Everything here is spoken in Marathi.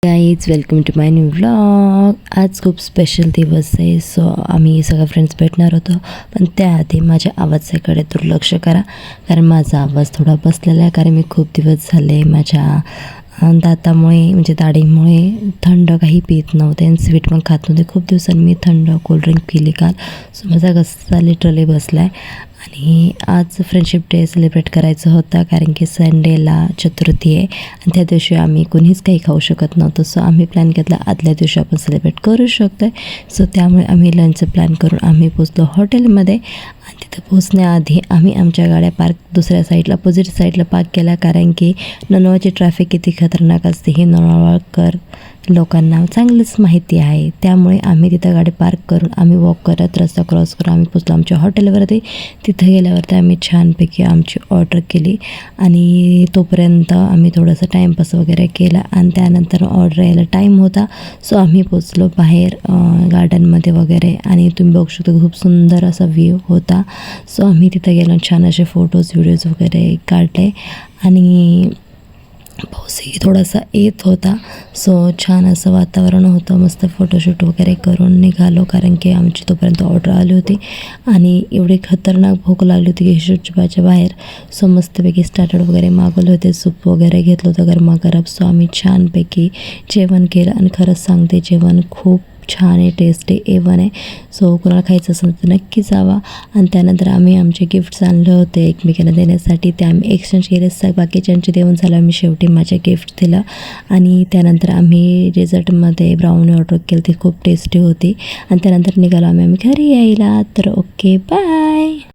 Guys welcome to my new vlog. आज खूप स्पेशल दिवस आहे. सो आम्ही सगळे फ्रेंड्स भेटणार होतो, पण त्याआधी माझ्या आवाजाकडे दुर्लक्ष करा, कारण माझा आवाज थोडा बसलेला आहे. कारण मी खूप दिवस झाले माझ्या दातामुळे म्हणजे दाढीमुळे थंड काही पीत नव्हते आणि स्वीट पण खात नव्हते. खूप दिवसांनी मी थंड कोल्ड्रिंक पिली काल. सो माझा घसा लिटरली बसला आहे. आणि आज फ्रेंडशिप डे सेलिब्रेट करायचं होता, कारण की संडेला चतुर्थी आहे आणि त्या दिवशी आम्ही कोणीच काही खाऊ शकत नव्हतं. सो आम्ही प्लॅन केला आदल्या दिवशी आपण सेलिब्रेट करू शकतो आहे. सो त्यामुळे आम्ही लंचचं प्लॅन करून आम्ही पोचलो हॉटेलमध्ये. आणि तिथं पोचण्याआधी आम्ही आमच्या गाड्या पार्क दुसऱ्या साईडला अपोजिट साईडला पार्क केल्या, कारण की ननवाळची ट्रॅफिक किती खतरनाक असते हे ननवाळकर लोकांना चांगलंच माहिती आहे. त्यामुळे आम्ही तिथं गाडी पार्क करून आम्ही वॉक करत रस्ता क्रॉस करून आम्ही पोचलो आमच्या हॉटेलवरती. तिथं गेल्यावरती आम्ही छानपैकी आमची ऑर्डर केली आणि तोपर्यंत आम्ही थोडंसं टाईमपास वगैरे केला आणि त्यानंतर ऑर्डर यायला टाईम होता. सो आम्ही पोचलो बाहेर गार्डनमध्ये वगैरे आणि तुम्ही बघू शकता खूप सुंदर असा व्ह्यू होता. सो आम्ही तिथं गेलो, छान असे फोटोज व्हिडिओज वगैरे काढले आणि पाऊसही थोडासा येत होता. सो छान असं वातावरण होतं. मस्त फोटोशूट वगैरे करून निघालो, कारण की आमची तोपर्यंत ऑर्डर आली होती आणि एवढी खतरनाक भूक लागली होती की हिशोबाच्या बाहेर. सो मस्तपैकी स्टार्टर वगैरे मागवलं होते, सूप वगैरे घेतलं होतं गरमागरम. सो आम्ही छानपैकी जेवण केलं आणि खरंच सांगते जेवण खूप छान आहे, टेस्टी A1 आहे. सो कोणाला खायचं असेल तर नक्की जावा. आणि त्यानंतर आम्ही आमचे गिफ्ट्स आणले होते एकमेकांना देण्यासाठी, ते आम्ही एक्सचेंज केले. बाकीच्यांचे देऊन झालं, आम्ही शेवटी माझे गिफ्ट दिलं. आणि त्यानंतर आम्ही डेझर्टमध्ये ब्राउनी ऑर्डर केली, ती खूप टेस्टी होती. आणि त्यानंतर निघालो आम्ही घरी यायला. तर ओके, बाय.